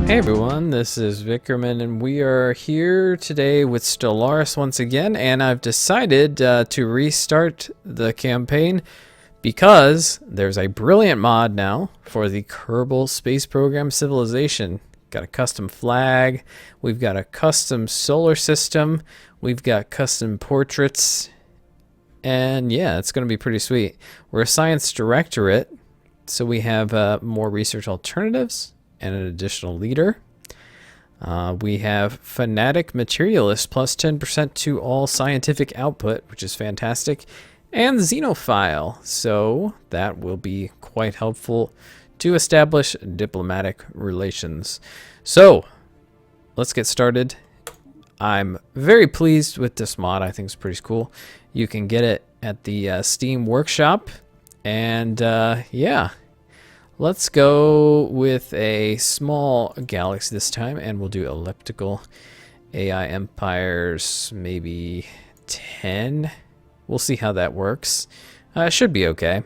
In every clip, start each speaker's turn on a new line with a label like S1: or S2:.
S1: Hey everyone, this is Vickerman and we are here today with Stellaris once again, and I've decided to restart the campaign because there's a brilliant mod now for the Kerbal Space Program civilization. Got a custom flag, we've got a custom solar system, we've got custom portraits, and yeah, it's going to be pretty sweet. We're a science directorate, so we have more research alternatives and an additional leader. We have Fanatic Materialist plus 10% to all scientific output, which is fantastic, and Xenophile, so that will be quite helpful to establish diplomatic relations. So let's get started. I'm very pleased with this mod. I think it's pretty cool. You can get it at the Steam Workshop, and yeah. Let's go with a small galaxy this time, and we'll do elliptical AI empires, maybe 10. We'll see how that works. Should be okay.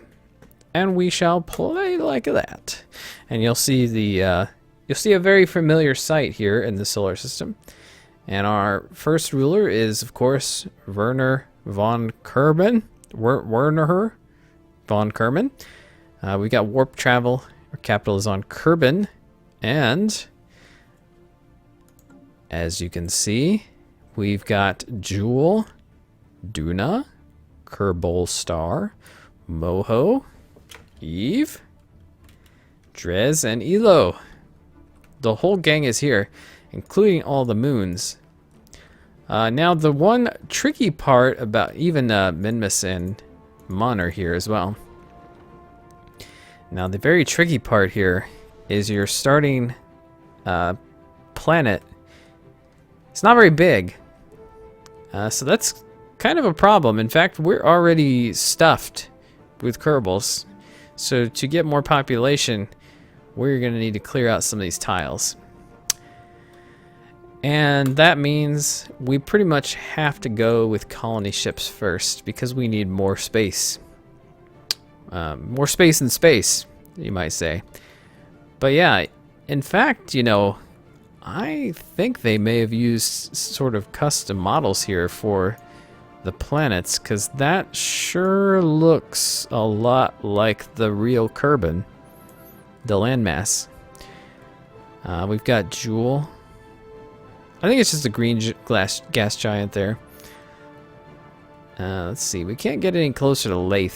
S1: And we shall play like that. And you'll see the you'll see a very familiar sight here in the solar system. And our first ruler is, of course, Werner von Kerben. Werner von Kerben. We got warp travel. Our capital is on Kerbin, and as you can see, we've got Jewel, Duna, Kerbal Star, Moho, Eve, Drez, and Elo. The whole gang is here, including all the moons. Now, the one tricky part about even Minmus and Mon are here as well. Now, the very tricky part here is your starting planet. It's not very big, so that's kind of a problem. In fact, we're already stuffed with Kerbals, so to get more population, we're going to need to clear out some of these tiles. And that means we pretty much have to go with colony ships first, because we need more space. More space in space, you might say. But yeah, in fact, you know, I think they may have used sort of custom models here for the planets, because that sure looks a lot like the real Kerbin, the landmass. We've got Jewel. I think it's just a green gas giant there. Let's see, we can't get any closer to Lathe.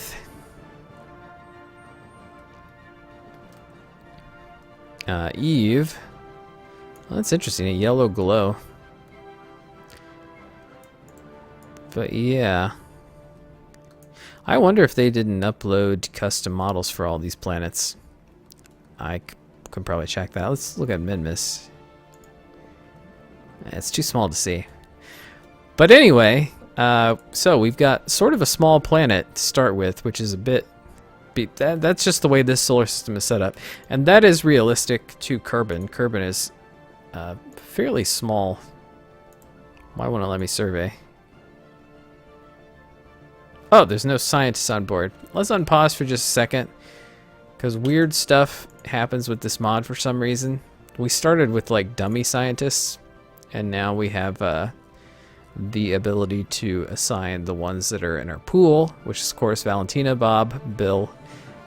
S1: Eve. Well, that's interesting, a yellow glow. But yeah. I wonder if they didn't upload custom models for all these planets. I can probably check that. Let's look at Minmus. It's too small to see. But anyway, so we've got sort of a small planet to start with, which is a bit... That's just the way this solar system is set up. And that is realistic to Kerbin. Kerbin is fairly small. Why won't it let me survey? Oh, there's no scientists on board. Let's unpause for just a second, because weird stuff happens with this mod for some reason. We started with like dummy scientists, and now we have the ability to assign the ones that are in our pool, which is of course Valentina, Bob, Bill,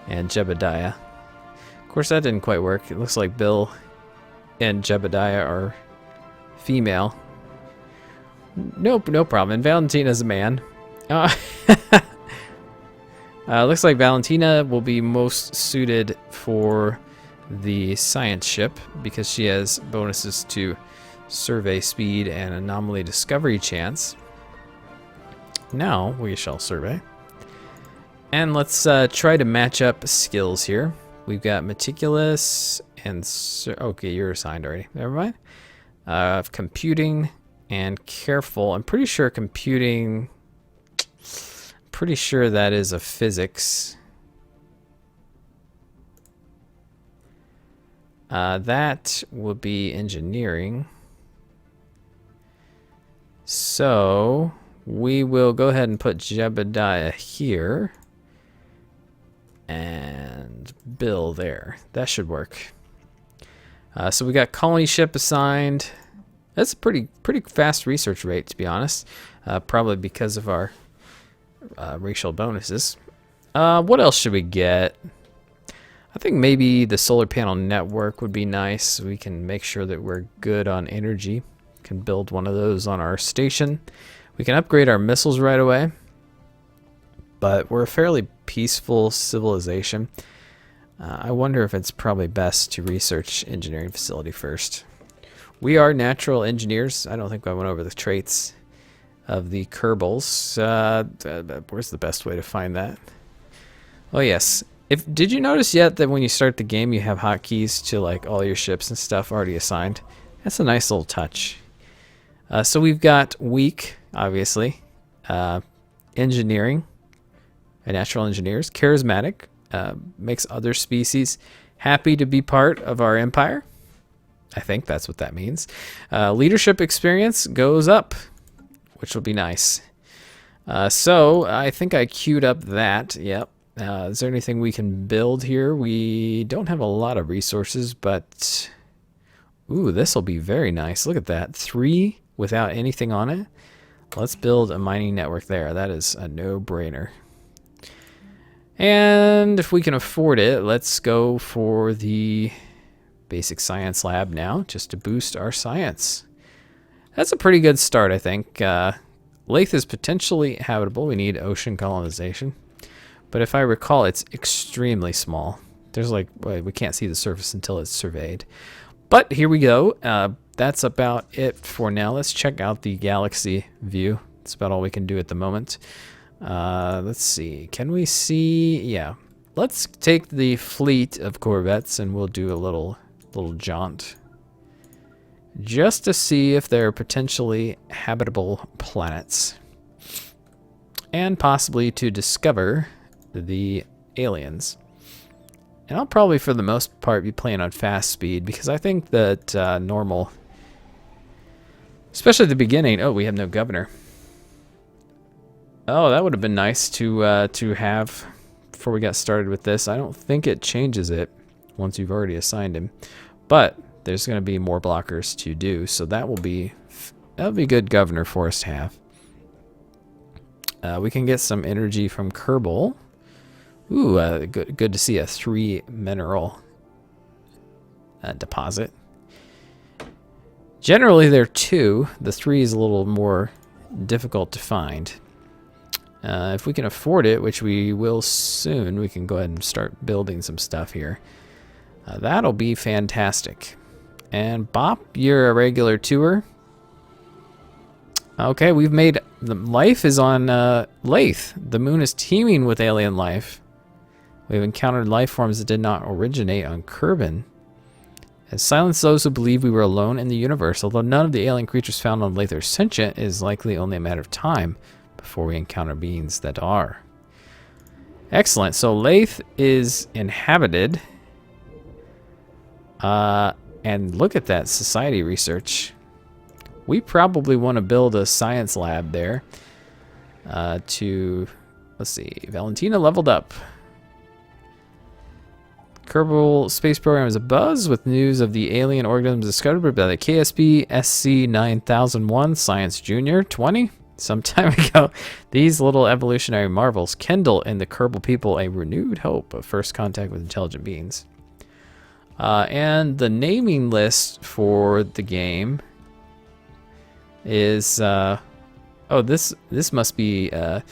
S1: and Jebediah. Of course, that didn't quite work. It looks like Bill and Jebediah are female. Nope, no problem. And Valentina's a man. Looks like Valentina will be most suited for the science ship because she has bonuses to survey speed and anomaly discovery chance. Now we shall survey. And let's try to match up skills here. We've got meticulous and... okay, you're assigned already. Never mind. Computing and careful. I'm pretty sure computing... pretty sure that is a physics. That will be engineering. So we will go ahead and put Jebediah here and Bill there. That should work. So we got colony ship assigned. That's a pretty fast research rate, to be honest. Probably because of our racial bonuses. What else should we get? I think maybe the solar panel network would be nice. So we can make sure that we're good on energy. Can build one of those on our station. We can upgrade our missiles right away. But we're a fairly peaceful civilization. I wonder if it's probably best to research engineering facility first. We are natural engineers. I don't think I went over the traits of the Kerbals. Where's the best way to find that? Oh yes. Did you notice yet that when you start the game you have hotkeys to like all your ships and stuff already assigned? That's a nice little touch. So we've got weak, obviously, engineering, natural engineers, charismatic, makes other species happy to be part of our empire. I think that's what that means. Leadership experience goes up, which will be nice. So I think I queued up that. Yep. Is there anything we can build here? We don't have a lot of resources, but ooh, this will be very nice. Look at that. 3 without anything on it. Let's build a mining network there. That is a no-brainer. And if we can afford it, let's go for the basic science lab now, just to boost our science. That's a pretty good start, I think. Lathe is potentially habitable. We need ocean colonization. But if I recall, it's extremely small. There's like, well, we can't see the surface until it's surveyed. But here we go. That's about it for now. Let's check out the galaxy view. That's about all we can do at the moment. Let's see. Can we see? Yeah. Let's take the fleet of corvettes and we'll do a little jaunt. Just to see if there are potentially habitable planets. And possibly to discover the aliens. And I'll probably, for the most part, be playing on fast speed because I think that normal, especially at the beginning. Oh, we have no governor. Oh, that would have been nice to have before we got started with this. I don't think it changes it once you've already assigned him, but there's going to be more blockers to do, so that'll be good governor for us to have. We can get some energy from Kerbal. Ooh, good to see a 3 mineral deposit. Generally, they're 2. The 3 is a little more difficult to find. If we can afford it, which we will soon, we can go ahead and start building some stuff here. That'll be fantastic. And Bop, you're a regular tour. Okay, we've made... The life is on Lathe. The moon is teeming with alien life. We've encountered life forms that did not originate on Kerbin. Has silenced those who believe we were alone in the universe. Although none of the alien creatures found on Lathe are sentient, it is likely only a matter of time before we encounter beings that are. Excellent. So Lathe is inhabited. And look at that society research. We probably want to build a science lab there. Let's see, Valentina leveled up. Kerbal Space Program is abuzz with news of the alien organisms discovered by the KSP SC9001 Science Junior 20 some time ago. These little evolutionary marvels kindle in the Kerbal people a renewed hope of first contact with intelligent beings. And the naming list for the game is oh, this must be an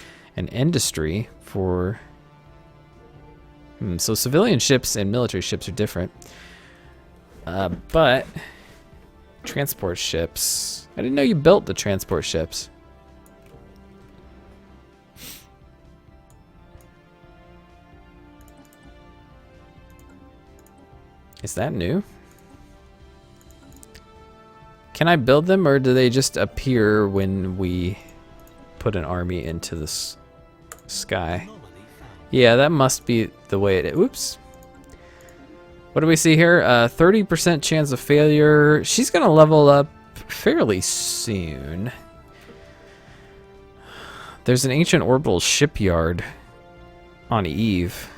S1: industry for so civilian ships and military ships are different, but transport ships, I didn't know you built the transport ships. Is that new? Can I build them, or do they just appear when we put an army into the sky? Yeah, that must be the way it is. Oops. What do we see here? 30% chance of failure. She's going to level up fairly soon. There's an ancient orbital shipyard on Eve.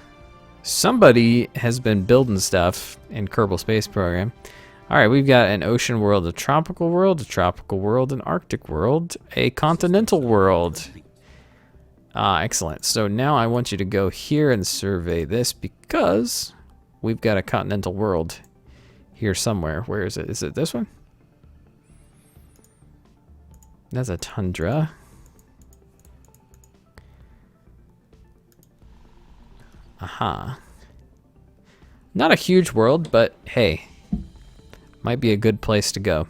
S1: Somebody has been building stuff in Kerbal Space Program. All right, we've got an ocean world, a tropical world, an Arctic world, a continental world. Excellent. So now I want you to go here and survey this because we've got a continental world here somewhere. Where is it? Is it this one? That's a tundra. Aha. Not a huge world, but hey, might be a good place to go.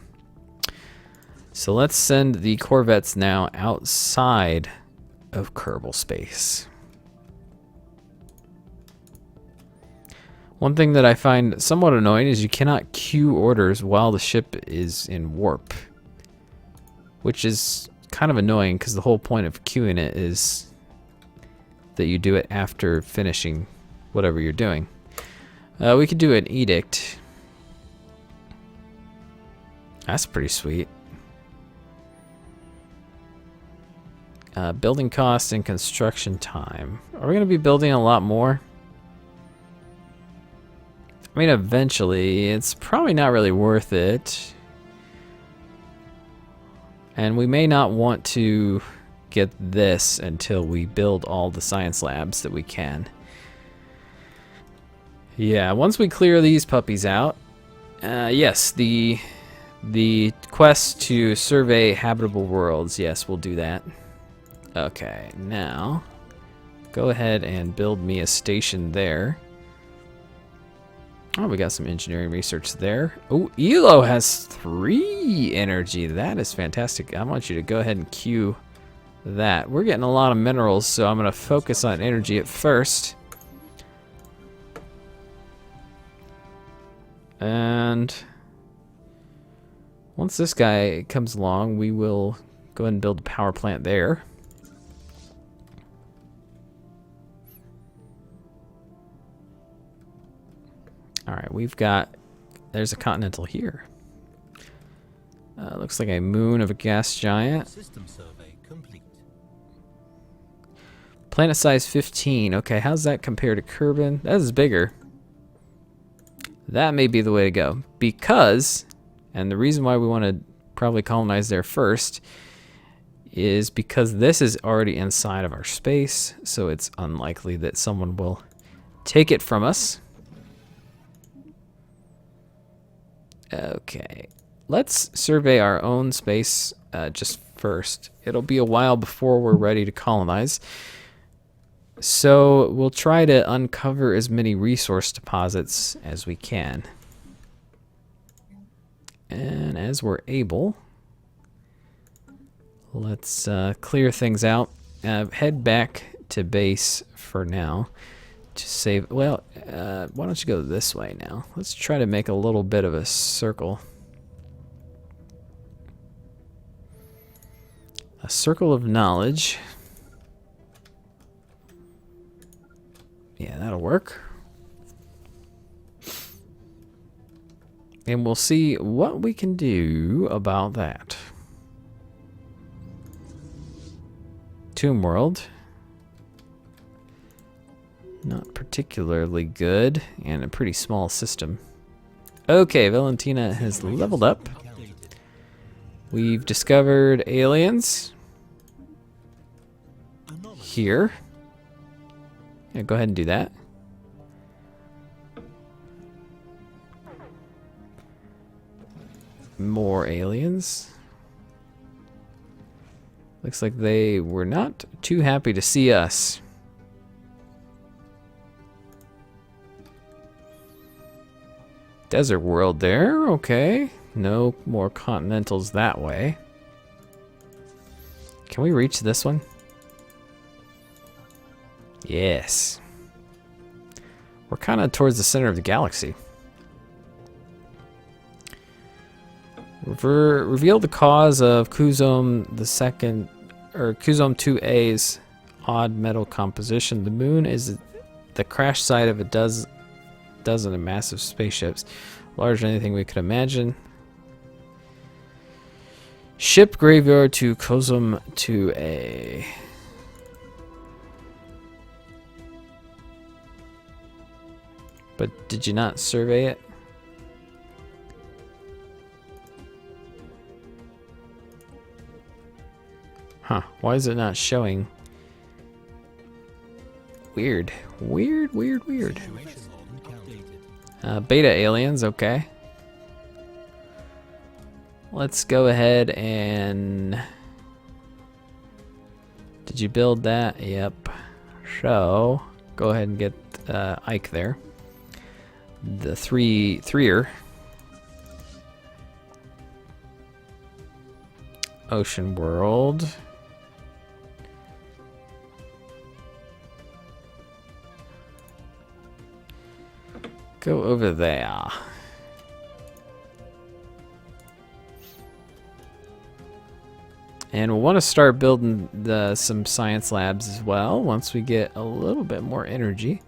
S1: So let's send the corvettes now outside of Kerbal space. One thing that I find somewhat annoying is you cannot queue orders while the ship is in warp, which is kind of annoying because the whole point of queuing it is that you do it after finishing whatever you're doing. We could do an edict. That's pretty sweet. Building cost and construction time. Are we going to be building a lot more? I mean, eventually, it's probably not really worth it. And we may not want to get this until we build all the science labs that we can. Yeah, once we clear these puppies out, yes, the quest to survey habitable worlds, yes, we'll do that. Okay, now go ahead and build me a station there. Oh, we got some engineering research there. Oh, Elo has 3 energy. That is fantastic. I want you to go ahead and queue that. We're getting a lot of minerals, so I'm going to focus on energy at first. And once this guy comes along, we will go ahead and build a power plant there. All right, we've got, there's a continental here. Looks like a moon of a gas giant.
S2: System survey complete.
S1: Planet size 15. Okay, how's that compare to Kerbin? That is bigger. That may be the way to go because, and the reason why we want to probably colonize there first is because this is already inside of our space, so it's unlikely that someone will take it from us. Okay, let's survey our own space just first. It'll be a while before we're ready to colonize. So we'll try to uncover as many resource deposits as we can. And as we're able, let's clear things out. Head back to base for now to save. Well, why don't you go this way now? Let's try to make a little bit of a circle. A circle of knowledge. Yeah, that'll work. And we'll see what we can do about that. Tomb World. Not particularly good, and a pretty small system. Okay, Valentina has leveled up. We've discovered aliens here. Yeah, go ahead and do that. More aliens. Looks like they were not too happy to see us. Desert world there, okay. No more continentals that way. Can we reach this one? Yes. We're kind of towards the center of the galaxy. Reveal the cause of Kuzum the second, or Kuzum 2A's odd metal composition. The moon is the crash site of a dozen of massive spaceships, larger than anything we could imagine. Ship graveyard to Kuzum 2A. But did you not survey it? Huh, why is it not showing? Weird. Weird, weird, weird. Beta aliens, okay. Let's go ahead and... Did you build that? Yep. So, go ahead and get Ike there. The threer. Ocean world. Go over there. And we'll want to start building some science labs as well once we get a little bit more energy,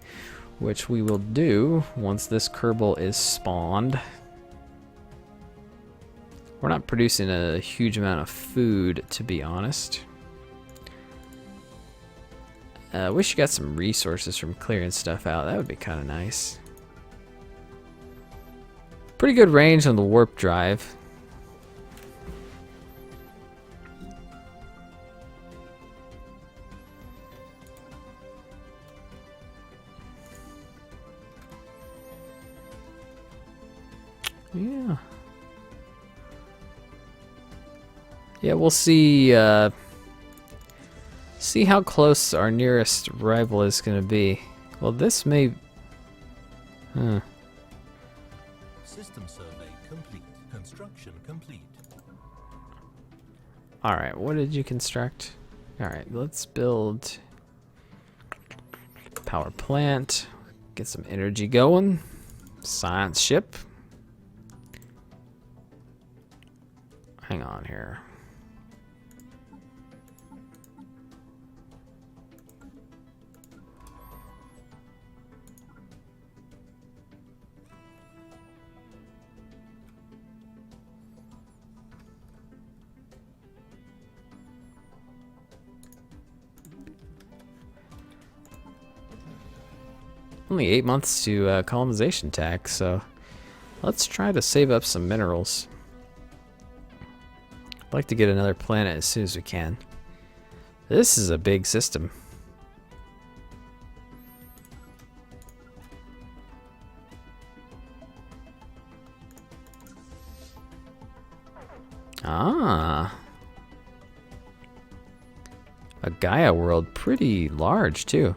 S1: which we will do once this Kerbal is spawned. We're not producing a huge amount of food, to be honest. I wish you got some resources from clearing stuff out. That would be kind of nice. Pretty good range on the warp drive. Yeah. Yeah, we'll see see how close our nearest rival is going to be. Well, this may...
S2: System survey complete. Construction complete.
S1: Alright, what did you construct? Alright, let's build power plant. Get some energy going. Science ship. Hang on here. Only 8 months to colonization tax, so let's try to save up some minerals. I'd like to get another planet as soon as we can. This is a big system. Ah. A Gaia world, pretty large too.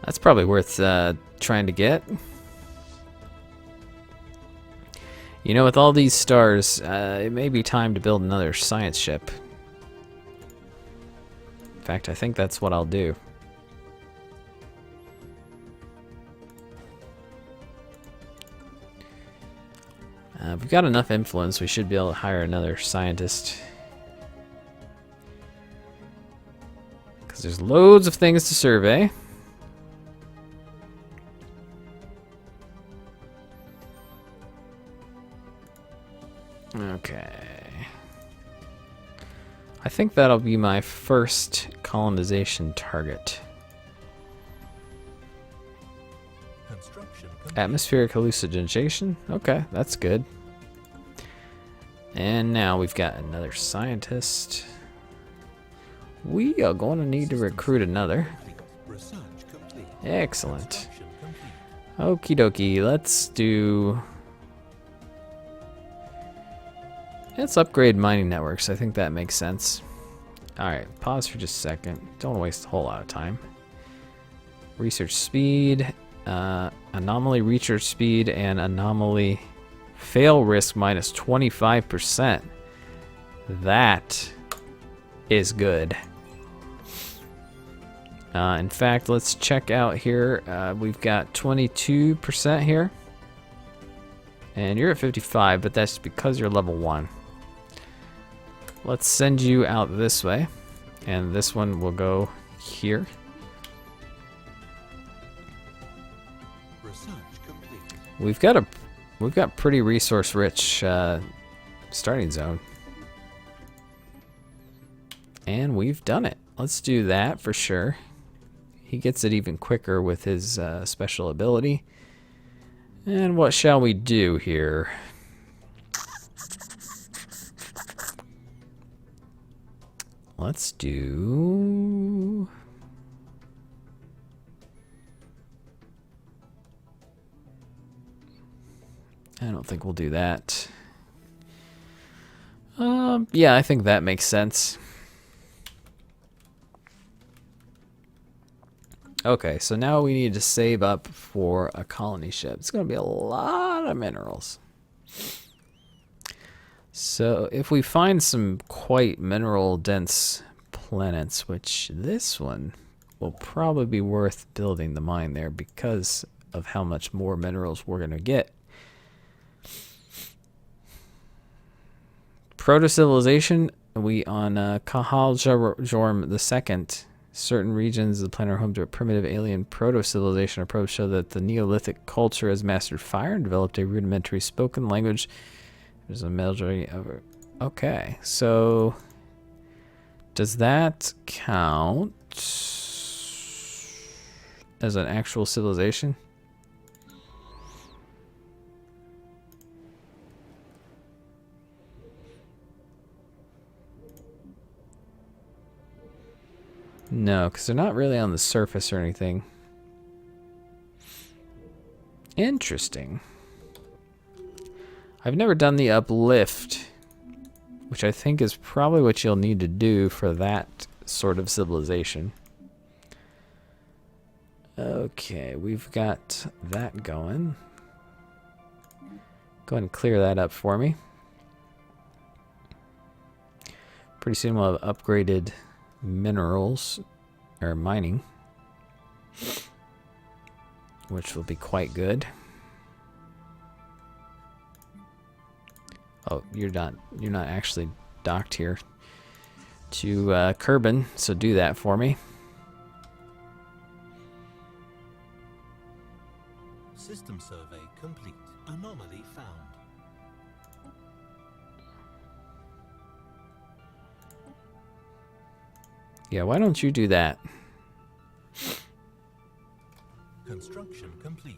S1: That's probably worth trying to get. You know, with all these stars, it may be time to build another science ship. In fact, I think that's what I'll do. We've got enough influence, we should be able to hire another scientist. Because there's loads of things to survey. Okay. I think that'll be my first colonization target. Atmospheric hallucination? Okay, that's good. And now we've got another scientist. We are going to need to recruit another. Excellent. Okie dokie, let's upgrade mining networks. I think that makes sense. Alright, pause for just a second. Don't waste a whole lot of time. Research speed, anomaly research speed, and anomaly fail risk minus 25%. That is good. In fact, let's check out here. We've got 22% here. And you're at 55, but that's because you're level 1. Let's send you out this way, and this one will go here. We've got pretty resource-rich starting zone, and we've done it. Let's do that for sure. he gets it even quicker with his special ability. And what shall we do here? Let's do... I don't think we'll do that. Yeah, I think that makes sense. Okay, so now we need to save up for a colony ship. It's going to be a lot of minerals. So if we find some quite mineral-dense planets, which this one will probably be worth building the mine there because of how much more minerals we're going to get. Proto-civilization, we on Kahal Jorm II. Certain regions of the planet are home to a primitive alien proto-civilization approach show that the Neolithic culture has mastered fire and developed a rudimentary spoken language. There's a majority of... Okay, so... Does that count as an actual civilization? No, because they're not really on the surface or anything. Interesting. I've never done the uplift, which I think is probably what you'll need to do for that sort of civilization. Okay, we've got that going. Go ahead and clear that up for me. Pretty soon we'll have upgraded minerals, or mining, which will be quite good. Oh, you're not actually docked here to Kerbin, so do that for me.
S2: System survey complete. Anomaly found.
S1: Yeah, why don't you do that?
S2: Construction complete.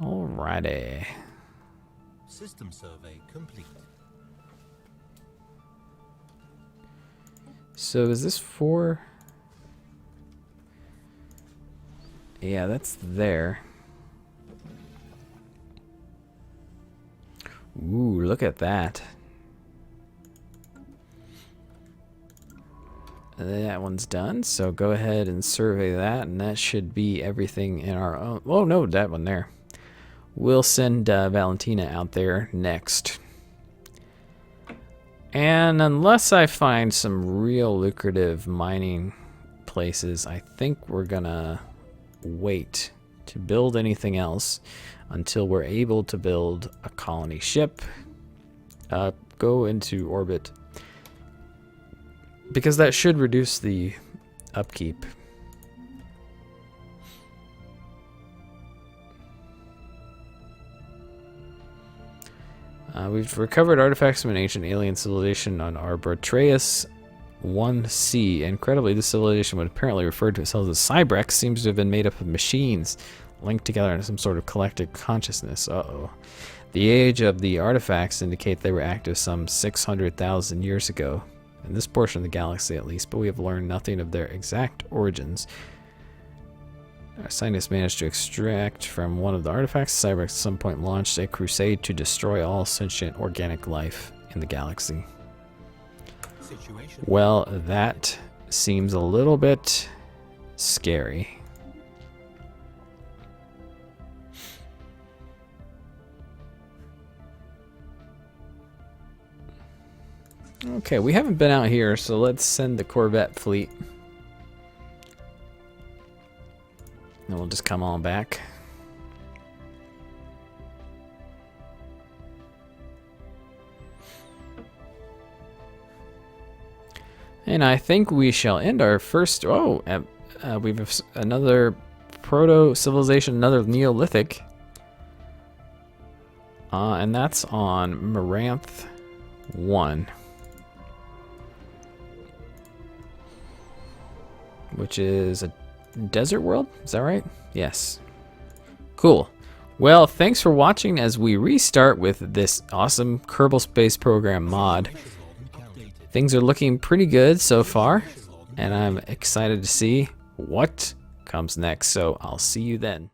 S1: Alrighty.
S2: System survey complete.
S1: So is this for... Yeah, that's there. Ooh, look at that. That one's done, so go ahead and survey that, and that should be everything in our own... Oh, no, that one there. We'll send Valentina out there next. And unless I find some real lucrative mining places, I think we're gonna wait to build anything else until we're able to build a colony ship, go into orbit, because that should reduce the upkeep. We've recovered artifacts from an ancient alien civilization on Arbitraeus 1C. Incredibly, this civilization, would apparently refer to itself as Cybrex, seems to have been made up of machines linked together in some sort of collective consciousness. Uh-oh. The age of the artifacts indicate they were active some 600,000 years ago, in this portion of the galaxy at least, but we have learned nothing of their exact origins. Our scientists managed to extract from one of the artifacts. Cybrex at some point launched a crusade to destroy all sentient organic life in the galaxy. Well, that seems a little bit scary. Okay, we haven't been out here, so let's send the Corvette fleet. And we'll just come on back. And I think we shall end our first... Oh, we have another proto-civilization, another Neolithic. And that's on Maranth 1. Which is a desert world? Is that right? Yes. Cool. Well, thanks for watching as we restart with this awesome Kerbal Space Program mod. Things are looking pretty good so far, and I'm excited to see what comes next. So I'll see you then.